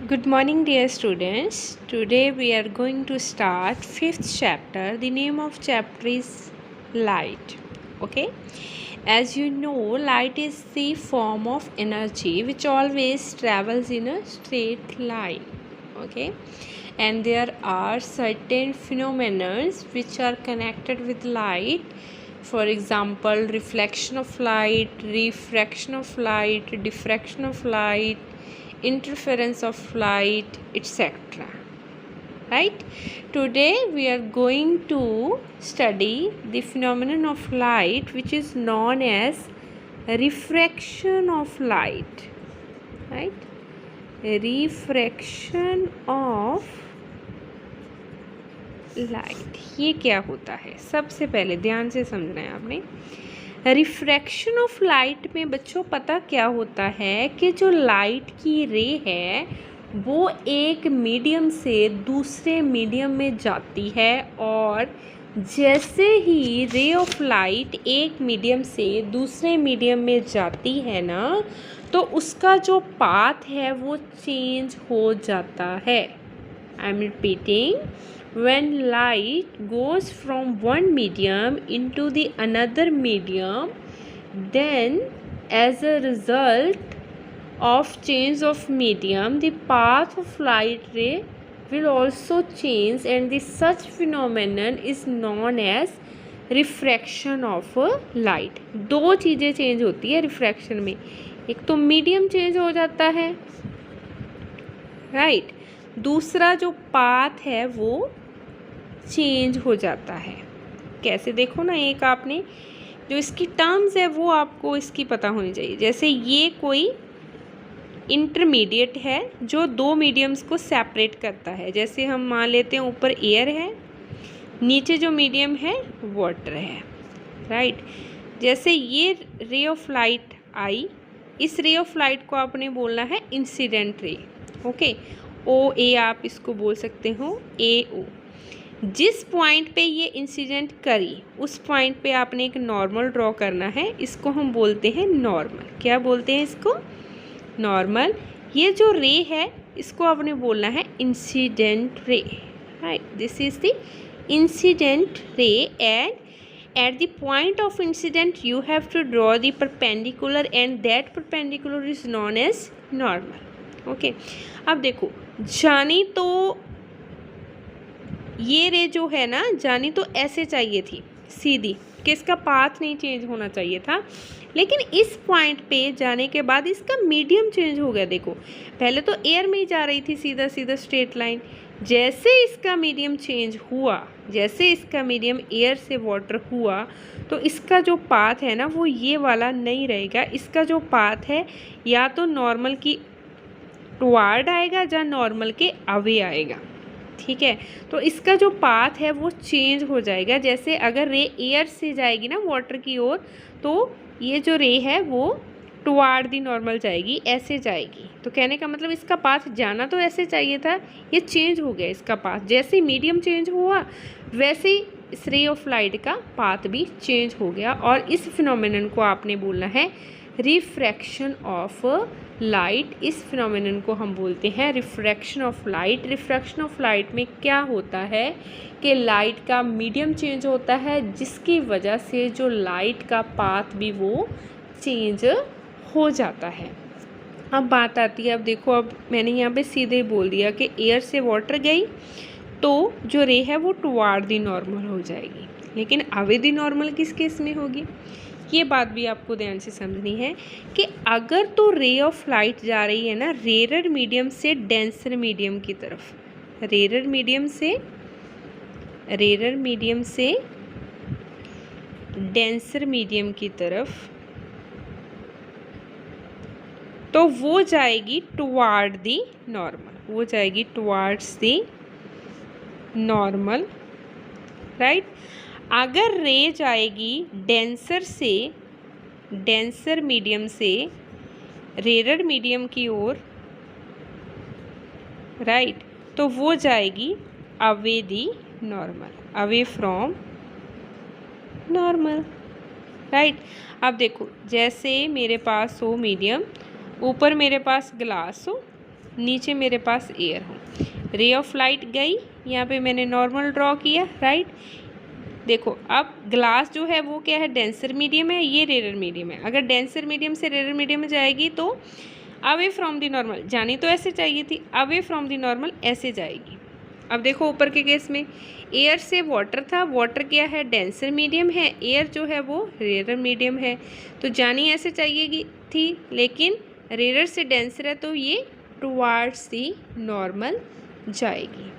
Good morning, dear students. Today we are going to start fifth chapter. The name of chapter is light. Okay, as you know, light is the form of energy which always travels in a straight line. Okay, and there are certain phenomena which are connected with light. For example, reflection of light, refraction of light, diffraction of light, interference of light, etc. Right? Today we are going to study the phenomenon of light which is known as refraction of light. Right? Refraction of light, ये क्या होता है? सबसे पहले ध्यान से समझना है आपने। रिफ्रैक्शन ऑफ लाइट में बच्चों पता क्या होता है कि जो लाइट की रे है वो एक मीडियम से दूसरे मीडियम में जाती है, और जैसे ही रे ऑफ लाइट एक मीडियम से दूसरे मीडियम में जाती है ना, तो उसका जो पाथ है वो चेंज हो जाता है। I am repeating, when light goes from one medium into the another medium, then as a result of change of medium, the path of light ray will also change, and the such phenomenon is known as refraction of light. दो चीज़ें change होती है refraction में, एक तो medium change हो जाता है, राइट, दूसरा जो पाथ है वो चेंज हो जाता है। कैसे? देखो ना, एक आपने जो इसकी टर्म्स है वो आपको इसकी पता होनी चाहिए। जैसे ये कोई इंटरमीडिएट है जो दो मीडियम्स को सेपरेट करता है। जैसे हम मान लेते हैं ऊपर एयर है, नीचे जो मीडियम है वाटर है, राइट। जैसे ये रे ऑफ लाइट आई, इस रे ऑफ लाइट को आपने बोलना है इंसिडेंट रे। ओके, ओ ए आप इसको बोल सकते हो, ए ओ। जिस पॉइंट पे ये इंसिडेंट करी उस पॉइंट पे आपने एक नॉर्मल ड्रॉ करना है, इसको हम बोलते हैं नॉर्मल। क्या बोलते हैं इसको? नॉर्मल। ये जो रे है इसको आपने बोलना है incident ray, right. This is the incident ray, and at the point of incident you have to draw the perpendicular, and that perpendicular is known as normal. Okay, अब देखो, जानी तो ये रे जो है ना, जानी तो ऐसे चाहिए थी सीधी, कि इसका पाथ नहीं चेंज होना चाहिए था, लेकिन इस पॉइंट पे जाने के बाद इसका मीडियम चेंज हो गया। देखो, पहले तो एयर में ही जा रही थी सीधा सीधा स्ट्रेट लाइन, जैसे इसका मीडियम चेंज हुआ, जैसे इसका मीडियम एयर से वाटर हुआ, तो इसका जो पाथ है ना वो ये वाला नहीं रहेगा। इसका जो पाथ है या तो नॉर्मल की टुवार्ड आएगा या नॉर्मल के अवे आएगा, ठीक है। तो इसका जो पाथ है वो चेंज हो जाएगा। जैसे अगर रे एयर से जाएगी ना वाटर की ओर, तो ये जो रे है वो टुवार्ड दी नॉर्मल जाएगी, ऐसे जाएगी। तो कहने का मतलब इसका पाथ जाना तो ऐसे चाहिए था, ये चेंज हो गया इसका पाथ। जैसे मीडियम चेंज हुआ वैसे ही इस रे ऑफ लाइट का पाथ भी चेंज हो गया, और इस फिनोमेनन को आपने बोलना है रिफ्रैक्शन ऑफ लाइट। इस फिनोमेनन को हम बोलते हैं refraction of light. Refraction of light में क्या होता है कि लाइट का मीडियम चेंज होता है, जिसकी वजह से जो लाइट का पाथ भी वो चेंज हो जाता है। अब बात आती है, अब देखो, अब मैंने यहाँ पे सीधे बोल दिया कि एयर से वाटर गई तो जो रे है वो टुवार्ड दी नॉर्मल हो जाएगी, लेकिन अवे दी नॉर्मल किस केस में होगी? ये बात भी आपको ध्यान से समझनी है कि अगर तो रे ऑफ लाइट जा रही है ना रेयर मीडियम से डेंसर मीडियम की तरफ, रेयर मीडियम से डेंसर मीडियम की तरफ, तो वो जाएगी टुवार्ड दी नॉर्मल, वो जाएगी टुवार्ड्स दी नॉर्मल, राइट। अगर रे जाएगी डेंसर मीडियम से रेयर मीडियम की ओर, राइट, तो वो जाएगी away the normal, away from normal, right. अब देखो, जैसे मेरे पास हो मीडियम, ऊपर मेरे पास ग्लास हो, नीचे मेरे पास एयर हो, रे ऑफ लाइट गई, यहाँ पे मैंने नॉर्मल ड्रॉ किया, राइट। देखो अब ग्लास जो है वो क्या है, डेंसर मीडियम है, ये रेयर मीडियम है। अगर डेंसर मीडियम से रेयर मीडियम में जाएगी तो अवे फ्रॉम द नॉर्मल, जानी तो ऐसे चाहिए थी, अवे फ्रॉम द नॉर्मल ऐसे जाएगी। अब देखो ऊपर के केस में एयर से वाटर था, वाटर क्या है, डेंसर मीडियम है, एयर जो है वो रेयर मीडियम है, तो जानी ऐसे चाहिए थी, लेकिन रेयर से डेंसर है तो ये टुवार्ड्स दी नॉर्मल जाएगी,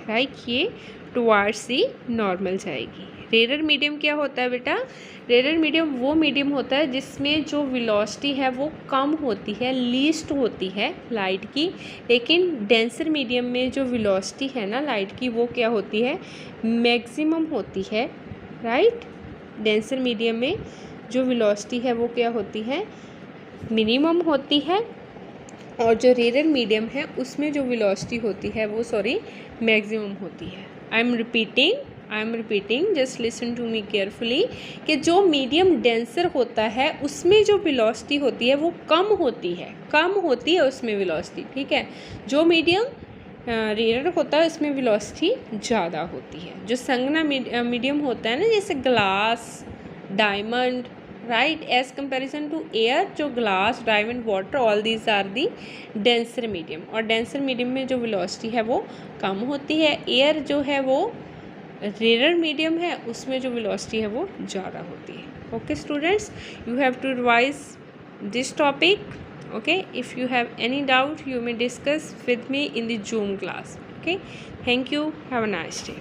राइट, ये टुवार्ड्स दी नॉर्मल जाएगी। रेयर मीडियम क्या होता है बेटा, रेयर मीडियम वो मीडियम होता है जिसमें जो वेलोसिटी है वो कम होती है, लीस्ट होती है लाइट की, लेकिन डेंसर मीडियम में जो वेलोसिटी है ना लाइट की वो क्या होती है, मैक्सिमम होती है, राइट। डेंसर मीडियम में जो वेलोसिटी है वो क्या होती है, मिनिमम होती है, और जो रेयर मीडियम है उसमें जो वेलोसिटी होती है वो मैक्सिमम होती है। I am repeating, just listen to me carefully, कि जो मीडियम डेंसर होता है उसमें जो वेलोसिटी होती है वो कम होती है उसमें वेलोसिटी, ठीक है। जो मीडियम रेयर होता है उसमें वेलोसिटी ज़्यादा होती है। जो संगना मीडियम होता है ना, जैसे glass, diamond, right, as comparison to air, जो glass, diamond, water, all these are the denser medium, और डेंसर मीडियम में जो वेलोसिटी है वो कम होती है। एयर जो है वो रेयर मीडियम है, उसमें जो वेलोसिटी है वो ज़्यादा होती है। Okay students, you have to revise this topic, okay, if you have any doubt you may discuss with me in the Zoom class, okay, thank you, have a nice day.